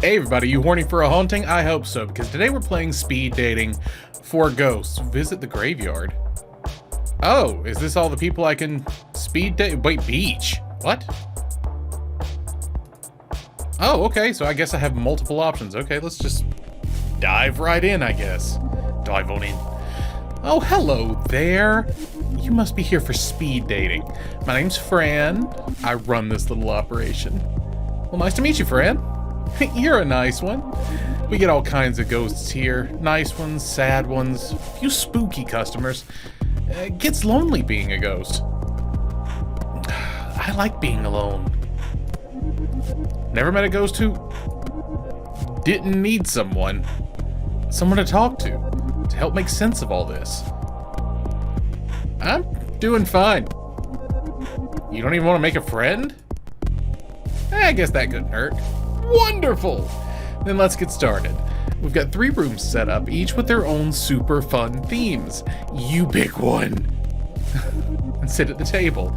Hey everybody, you horny for a haunting? I hope so, because today we're playing speed dating for ghosts. Visit the graveyard. Oh, is this all the people I can speed date? Wait, beach? What? Oh, okay, so I guess I have multiple options. Okay, let's just dive right in, I guess. Dive on in. Oh, hello there. You must be here for speed dating. My name's Fran. I run this little operation. Well, nice to meet you, Fran. You're a nice one. We get all kinds of ghosts here. Nice ones, sad ones, a few spooky customers. It gets lonely being a ghost. I like being alone. Never met a ghost who didn't need someone to talk to help make sense of all this. I'm doing fine. You don't even want to make a friend? I guess that couldn't hurt. Wonderful! Then let's get started. We've got 3 rooms set up, each with their own super fun themes. You pick one. And sit at the table.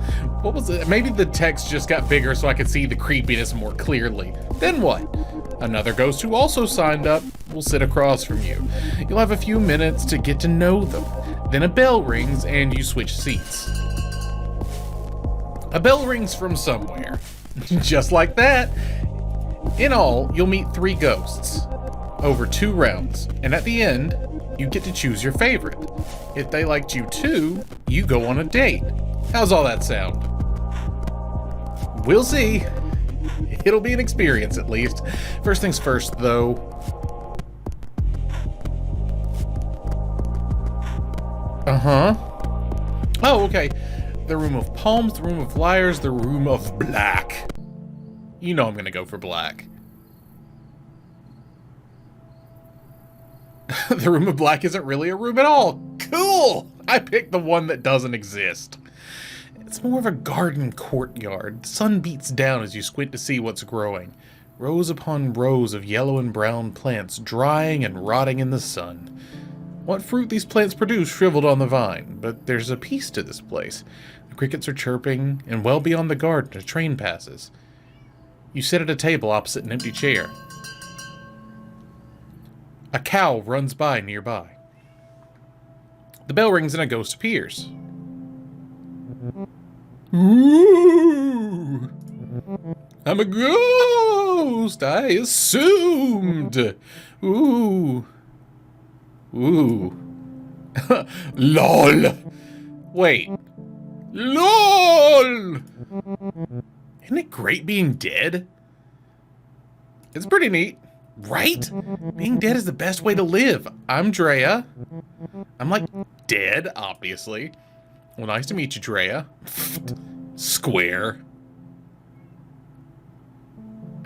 What was it? Maybe the text just got bigger so I could see the creepiness more clearly. Then what? Another ghost who also signed up will sit across from you. You'll have a few minutes to get to know them. Then a bell rings and you switch seats. A bell rings from somewhere. Just like that. In all, you'll meet 3 ghosts over 2 rounds, and at the end, you get to choose your favorite. If they liked you too, you go on a date. How's all that sound? We'll see. It'll be an experience, at least. First things first, though. Oh, okay. The room of palms, the room of liars, the room of black. You know I'm gonna go for black. The room of black isn't really a room at all. Cool! I picked the one that doesn't exist. It's more of a garden courtyard. The sun beats down as you squint to see what's growing. Rows upon rows of yellow and brown plants drying and rotting in the sun. What fruit these plants produce shriveled on the vine, but there's a peace to this place. The crickets are chirping, and well beyond the garden a train passes. You sit at a table opposite an empty chair. A cow runs by nearby. The bell rings and a ghost appears. Ooh! I'm a ghost! I assumed! Ooh. Ooh. LOL! Wait. LOL! Isn't it great being dead? It's pretty neat, right? Being dead is the best way to live. I'm Drea. I'm like dead, obviously. Well, nice to meet you, Drea. Square.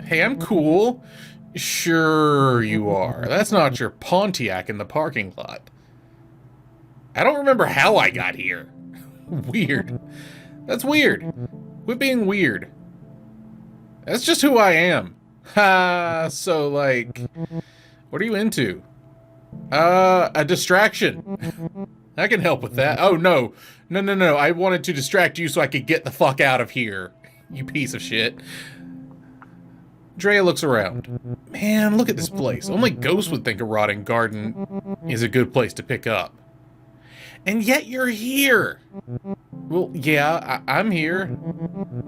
Hey, I'm cool. Sure you are. That's not your Pontiac in the parking lot. I don't remember how I got here. Weird. That's weird. Quit being weird. That's just who I am. Ha, so like, what are you into? A distraction. I can help with that. Oh, no. No. I wanted to distract you so I could get the fuck out of here. You piece of shit. Drea looks around. Man, look at this place. Only ghosts would think a rotting garden is a good place to pick up. And yet you're here. Well, yeah, I'm here.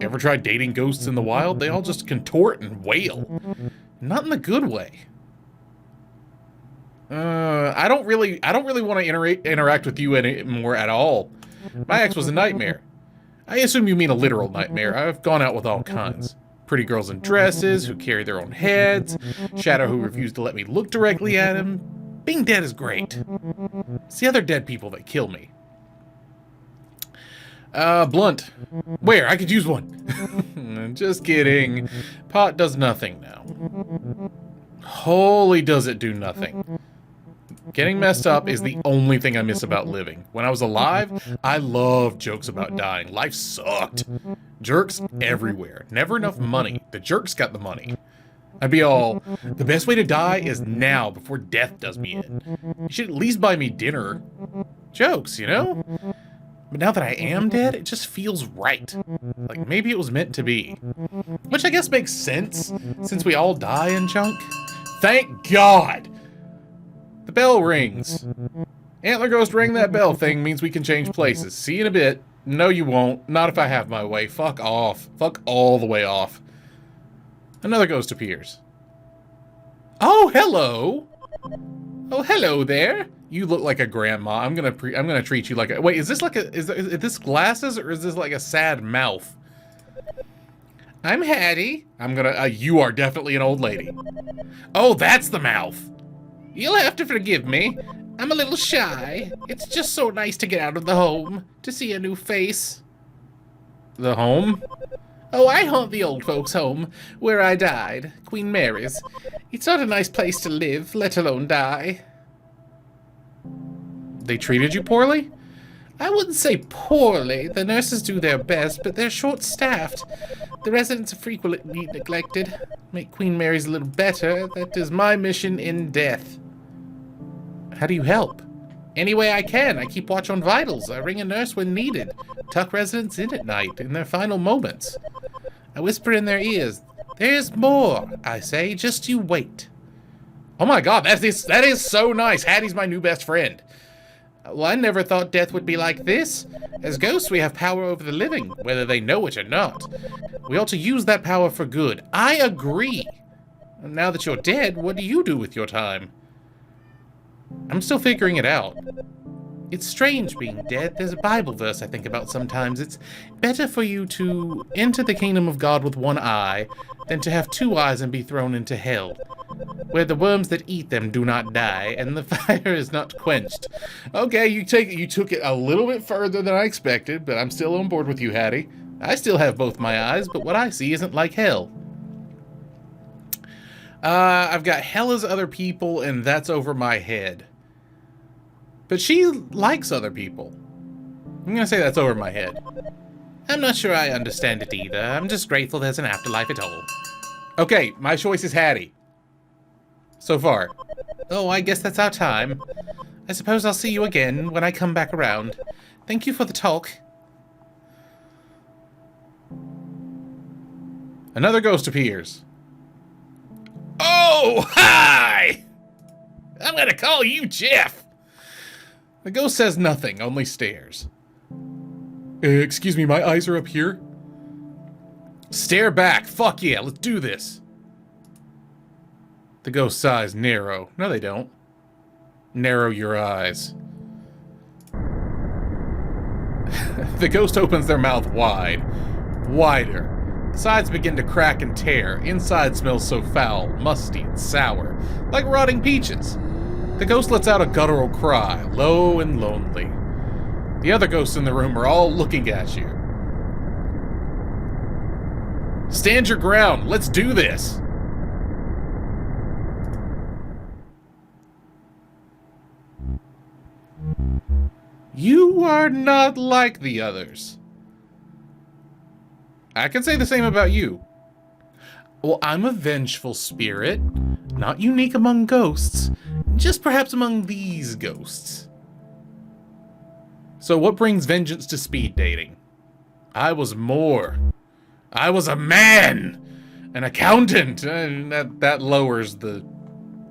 Ever tried dating ghosts in the wild? They all just contort and wail. Not in the good way. I don't really want to interact with you anymore at all. My ex was a nightmare. I assume you mean a literal nightmare. I've gone out with all kinds. Pretty girls in dresses who carry their own heads. Shadow who refused to let me look directly at him. Being dead is great. It's the other dead people that kill me. Blunt. Where? I could use one. Just kidding. Pot does nothing now. Holy does it do nothing. Getting messed up is the only thing I miss about living. When I was alive, I loved jokes about dying. Life sucked. Jerks everywhere. Never enough money. The jerks got the money. I'd be all, the best way to die is now, before death does me in. You should at least buy me dinner. Jokes, you know? But now that I am dead, it just feels right. Like maybe it was meant to be. Which I guess makes sense, since we all die in junk. Thank God! The bell rings. Antler Ghost, ring that bell thing means we can change places. See you in a bit. No, you won't. Not if I have my way. Fuck off. Fuck all the way off. Another ghost appears. Oh, hello! Oh, hello there. You look like a grandma. I'm gonna treat you like a... Wait, is this like a... Is this glasses or is this like a sad mouth? I'm Hattie. I'm gonna... you are definitely an old lady. Oh, that's the mouth. You'll have to forgive me. I'm a little shy. It's just so nice to get out of the home, to see a new face. The home? Oh, I haunt the old folks' home, where I died, Queen Mary's. It's not a nice place to live, let alone die. They treated you poorly? I wouldn't say poorly. The nurses do their best, but they're short-staffed. The residents are frequently neglected. Make Queen Mary's a little better. That is my mission in death. How do you help? Any way I can. I keep watch on vitals. I ring a nurse when needed. Tuck residents in at night, in their final moments. I whisper in their ears. There's more, I say. Just you wait. Oh my God, that is so nice. Hattie's my new best friend. Well, I never thought death would be like this. As ghosts, we have power over the living, whether they know it or not. We ought to use that power for good. I agree. Now that you're dead, what do you do with your time? I'm still figuring it out. It's strange being dead. There's a Bible verse I think about sometimes. It's better for you to enter the kingdom of God with one eye than to have two eyes and be thrown into hell, where the worms that eat them do not die and the fire is not quenched. Okay, you took it a little bit further than I expected, but I'm still on board with you, Hattie. I still have both my eyes, but what I see isn't like hell. I've got hell as other people, and that's over my head. But she likes other people. I'm gonna say that's over my head. I'm not sure I understand it either. I'm just grateful there's an afterlife at all. Okay, my choice is Hattie. So far. Oh, I guess that's our time. I suppose I'll see you again when I come back around. Thank you for the talk. Another ghost appears. Oh, hi! I'm gonna call you Jeff. The ghost says nothing, only stares. Excuse me, my eyes are up here. Stare back. Fuck yeah, let's do this. The ghost's eyes narrow. No, they don't. Narrow your eyes. The ghost opens their mouth wide. Wider. Sides begin to crack and tear. Inside smells so foul, musty, and sour, like rotting peaches. The ghost lets out a guttural cry, low and lonely. The other ghosts in the room are all looking at you. Stand your ground. Let's do this. You are not like the others. I can say the same about you. Well, I'm a vengeful spirit, not unique among ghosts, just perhaps among these ghosts. So what brings vengeance to speed dating? I was more. I was a man! An accountant! And that lowers the...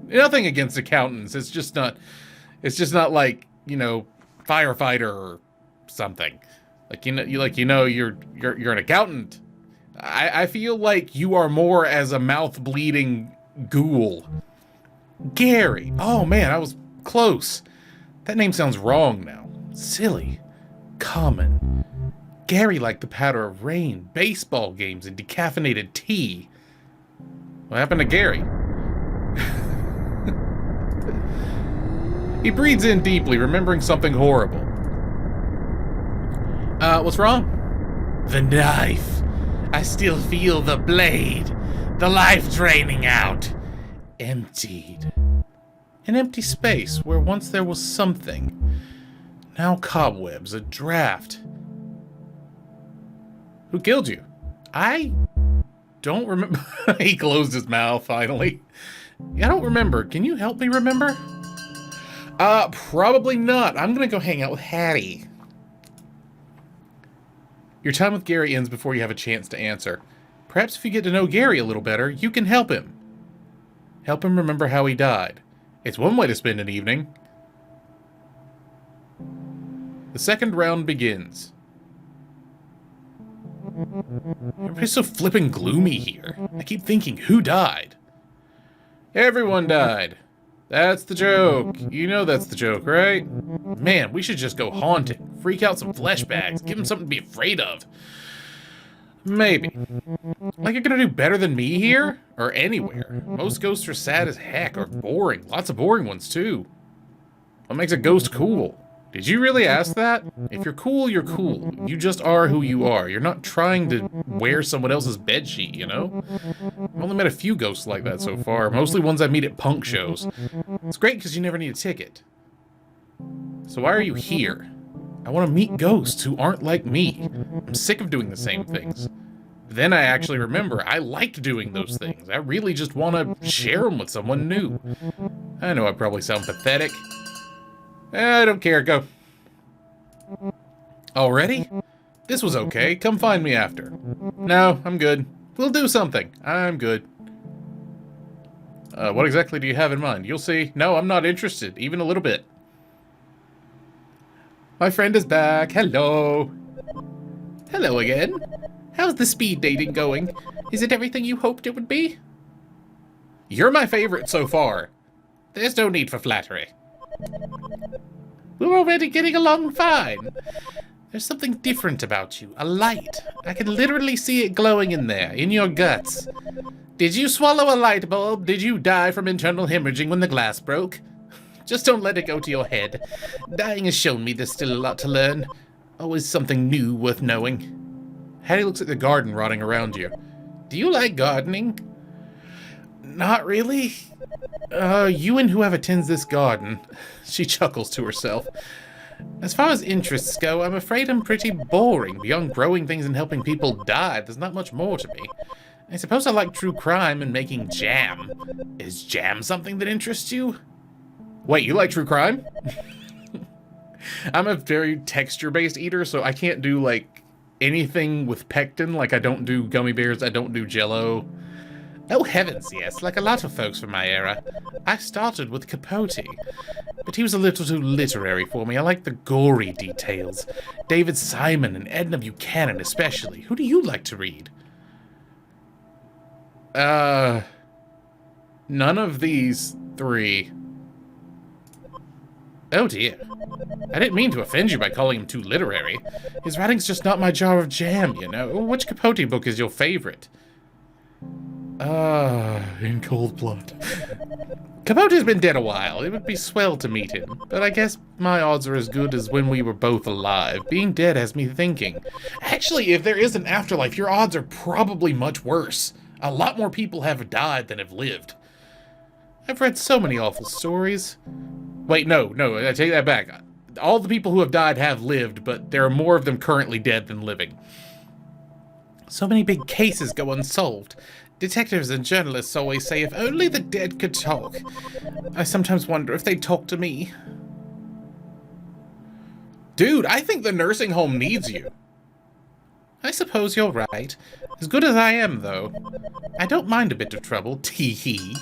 Nothing against accountants, it's just not like, you know, firefighter or something. You're an accountant. I feel like you are more as a mouth-bleeding ghoul. Gary. Oh man, I was close. That name sounds wrong now. Silly. Common. Gary like the patter of rain, baseball games, and decaffeinated tea. What happened to Gary? He breathes in deeply, remembering something horrible. What's wrong? The knife. I still feel the blade. The life draining out. Emptied. An empty space where once there was something. Now cobwebs, a draft. Who killed you? I don't remember. He closed his mouth, finally. I don't remember. Can you help me remember? Probably not. I'm gonna go hang out with Hattie. Your time with Gary ends before you have a chance to answer. Perhaps if you get to know Gary a little better, you can help him. Help him remember how he died. It's one way to spend an evening. The second round begins. Everybody's so flippin' gloomy here. I keep thinking, who died? Everyone died. That's the joke. You know that's the joke, right? Man, we should just go haunting. Freak out some fleshbags. Give them something to be afraid of. Maybe. Like you're gonna do better than me here? Or anywhere. Most ghosts are sad as heck or boring. Lots of boring ones, too. What makes a ghost cool? Did you really ask that? If you're cool, you're cool. You just are who you are. You're not trying to wear someone else's bedsheet, you know? I've only met a few ghosts like that so far, mostly ones I meet at punk shows. It's great because you never need a ticket. So why are you here? I want to meet ghosts who aren't like me. I'm sick of doing the same things. Then I actually remember I liked doing those things. I really just want to share them with someone new. I know I probably sound pathetic. I don't care, go. Already? This was okay. Come find me after. No, I'm good. We'll do something. I'm good. What exactly do you have in mind? You'll see. No, I'm not interested, even a little bit. My friend is back. Hello. Hello again. How's the speed dating going? Is it everything you hoped it would be? You're my favorite so far. There's no need for flattery. We're already getting along fine. There's something different about you. A light. I can literally see it glowing in there, in your guts. Did you swallow a light bulb? Did you die from internal hemorrhaging when the glass broke? Just don't let it go to your head. Dying has shown me there's still a lot to learn. Always something new worth knowing. Hattie looks at the garden rotting around you. Do you like gardening? Not really. You and whoever tends this garden. She chuckles to herself. As far as interests go, I'm afraid I'm pretty boring. Beyond growing things and helping people die, there's not much more to me. I suppose I like true crime and making jam. Is jam something that interests you? Wait, you like true crime? I'm a very texture-based eater, so I can't do, like, anything with pectin. Like, I don't do gummy bears, I don't do Jell-O. Oh heavens, yes, like a lot of folks from my era. I started with Capote, but he was a little too literary for me. I like the gory details. David Simon and Edna Buchanan especially. Who do you like to read? None of these three. Oh dear. I didn't mean to offend you by calling him too literary. His writing's just not my jar of jam, you know. Which Capote book is your favorite? In cold blood. Capote's been dead a while. It would be swell to meet him. But I guess my odds are as good as when we were both alive. Being dead has me thinking. Actually, if there is an afterlife, your odds are probably much worse. A lot more people have died than have lived. I've read so many awful stories. Wait, no, I take that back. All the people who have died have lived, but there are more of them currently dead than living. So many big cases go unsolved. Detectives and journalists always say, if only the dead could talk. I sometimes wonder if they'd talk to me. Dude, I think the nursing home needs you. I suppose you're right. As good as I am, though. I don't mind a bit of trouble, tee-hee.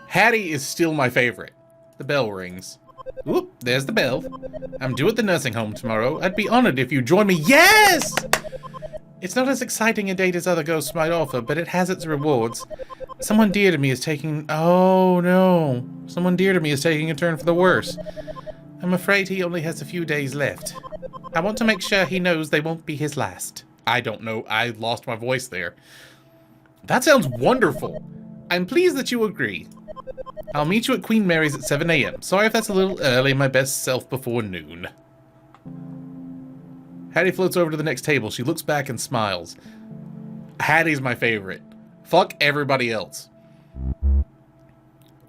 Hattie is still my favorite. The bell rings. Oop, there's the bell. I'm due at the nursing home tomorrow. I'd be honored if you join me. Yes! It's not as exciting a date as other ghosts might offer, but it has its rewards. Someone dear to me is taking... Oh, no. Someone dear to me is taking a turn for the worse. I'm afraid he only has a few days left. I want to make sure he knows they won't be his last. I don't know. I lost my voice there. That sounds wonderful. I'm pleased that you agree. I'll meet you at Queen Mary's at 7 a.m. Sorry if that's a little early. My best self before noon. Hattie floats over to the next table. She looks back and smiles. Hattie's my favorite. Fuck everybody else.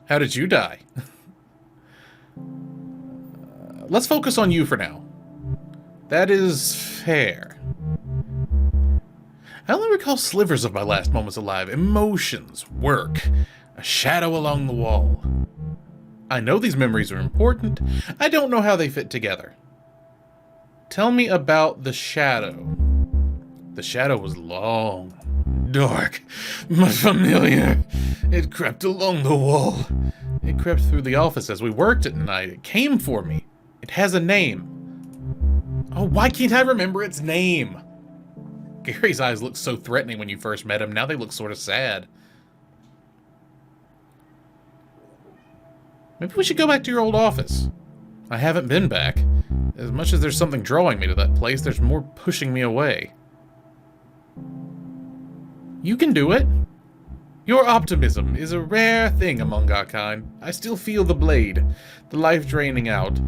How did you die? Let's focus on you for now. That is fair. I only recall slivers of my last moments alive. Emotions, work, a shadow along the wall. I know these memories are important. I don't know how they fit together. Tell me about the shadow. The shadow was long, dark, but familiar. It crept along the wall. It crept through the office as we worked at night. It came for me. It has a name. Oh, why can't I remember its name? Gary's eyes looked so threatening when you first met him. Now they look sort of sad. Maybe we should go back to your old office. I haven't been back. As much as there's something drawing me to that place, there's more pushing me away. You can do it. Your optimism is a rare thing among our kind. I still feel the blade, the life draining out.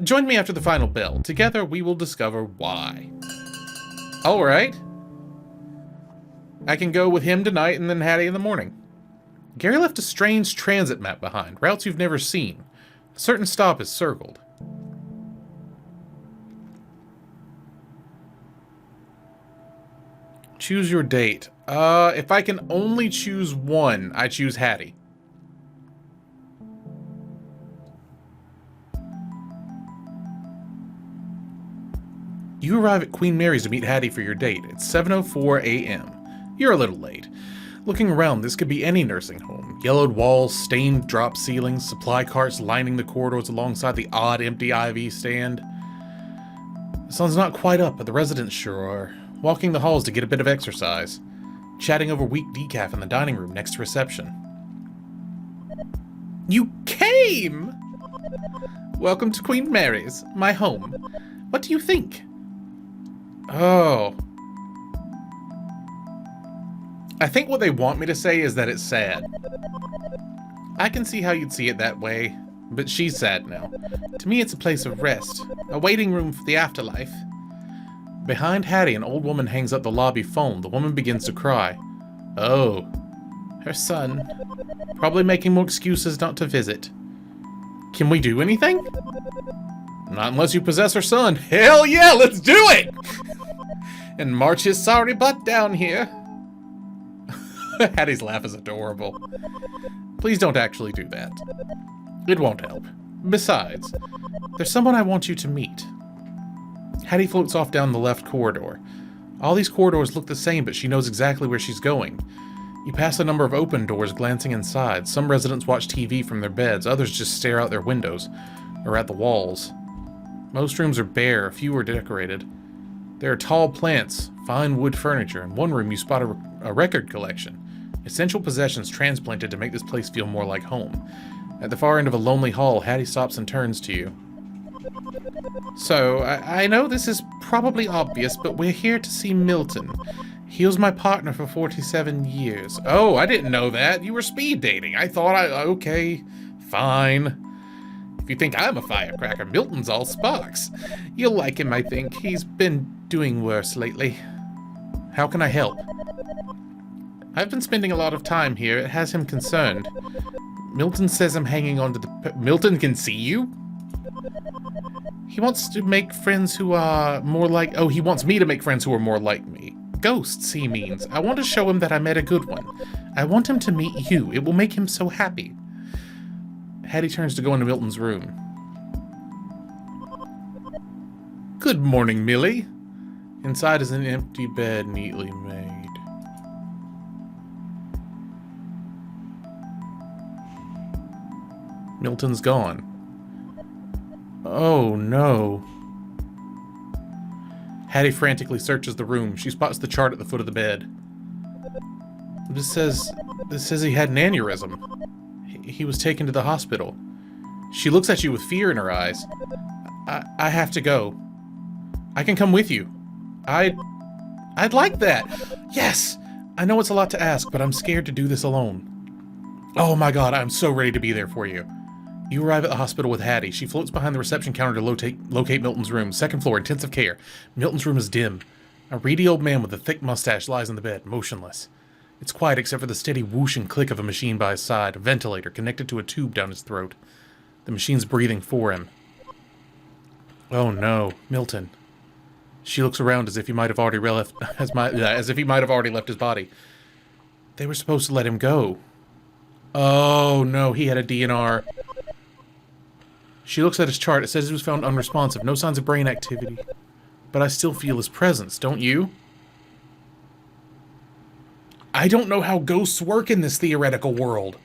Join me after the final bell. Together we will discover why. Alright. I can go with him tonight and then Hattie in the morning. Gary left a strange transit map behind, routes you've never seen. A certain stop is circled. Choose your date. If I can only choose one, I choose Hattie. You arrive at Queen Mary's to meet Hattie for your date. It's 7:04 a.m. You're a little late. Looking around, this could be any nursing home. Yellowed walls, stained drop ceilings, supply carts lining the corridors alongside the odd empty IV stand. The sun's not quite up, but the residents sure are. Walking the halls to get a bit of exercise. Chatting over weak decaf in the dining room next to reception. You came! Welcome to Queen Mary's, my home. What do you think? Oh. I think what they want me to say is that it's sad. I can see how you'd see it that way, but she's sad now. To me, it's a place of rest, a waiting room for the afterlife. Behind Hattie, an old woman hangs up the lobby phone. The woman begins to cry. Oh. Her son. Probably making more excuses not to visit. Can we do anything? Not unless you possess her son. Hell yeah, let's do it! And march his sorry butt down here. Hattie's laugh is adorable. Please don't actually do that. It won't help. Besides, there's someone I want you to meet. Hattie floats off down the left corridor. All these corridors look the same, but she knows exactly where she's going. You pass a number of open doors, glancing inside. Some residents watch TV from their beds, others just stare out their windows, or at the walls. Most rooms are bare, a few are decorated. There are tall plants, fine wood furniture. In one room you spot a record collection. Essential possessions transplanted to make this place feel more like home. At the far end of a lonely hall, Hattie stops and turns to you. So, I know this is probably obvious, but we're here to see Milton. He was my partner for 47 years. Oh, I didn't know that. You were speed dating. I thought okay, fine. If you think I'm a firecracker, Milton's all sparks. You'll like him, I think. He's been doing worse lately. How can I help? I've been spending a lot of time here. It has him concerned. Milton says I'm hanging on to the... Milton can see you? He wants to make friends who are more like... Oh, he wants me to make friends who are more like me. Ghosts, he means. I want to show him that I met a good one. I want him to meet you. It will make him so happy. Hattie turns to go into Milton's room. Good morning, Millie. Inside is an empty bed neatly made. Milton's gone. Oh, no. Hattie frantically searches the room. She spots the chart at the foot of the bed. This says he had an aneurysm. He was taken to the hospital. She looks at you with fear in her eyes. I have to go. I can come with you. I'd like that. Yes! I know it's a lot to ask, but I'm scared to do this alone. Oh my god, I'm so ready to be there for you. You arrive at the hospital with Hattie. She floats behind the reception counter to locate Milton's room. Second floor, intensive care. Milton's room is dim. A reedy old man with a thick mustache lies in the bed, motionless. It's quiet except for the steady whoosh and click of a machine by his side, a ventilator connected to a tube down his throat. The machine's breathing for him. Oh no, Milton. She looks around as if he might have already left his body. They were supposed to let him go. Oh no, he had a DNR. She looks at his chart. It says he was found unresponsive. No signs of brain activity. But I still feel his presence, don't you? I don't know how ghosts work in this theoretical world.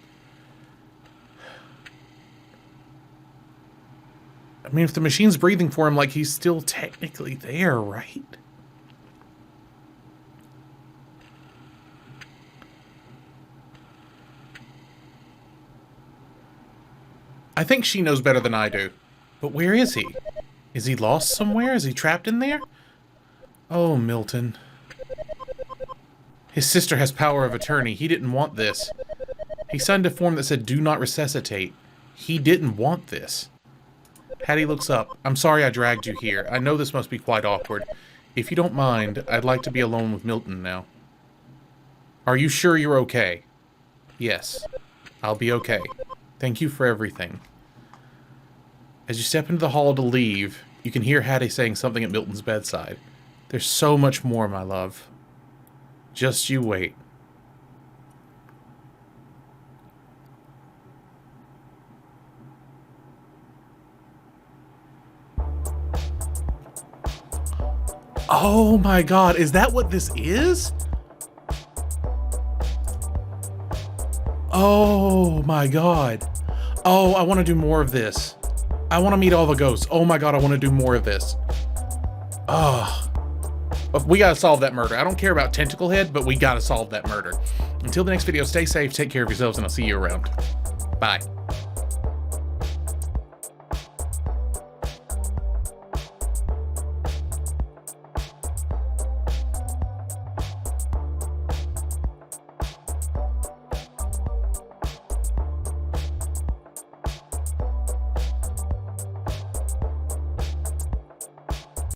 I mean, if the machine's breathing for him, like, he's still technically there, right? I think she knows better than I do. But where is he? Is he lost somewhere? Is he trapped in there? Oh, Milton. His sister has power of attorney. He didn't want this. He signed a form that said, do not resuscitate. He didn't want this. Hattie looks up. I'm sorry I dragged you here. I know this must be quite awkward. If you don't mind, I'd like to be alone with Milton now. Are you sure you're okay? Yes. I'll be okay. Thank you for everything. As you step into the hall to leave, you can hear Hattie saying something at Milton's bedside. There's so much more, my love. Just you wait. Oh my god, is that what this is? Oh my god. Oh, I want to do more of this. I want to meet all the ghosts. Oh my god, I want to do more of this. Oh. We gotta solve that murder. I don't care about Tentacle Head, but we gotta solve that murder. Until the next video, stay safe, take care of yourselves, and I'll see you around. Bye.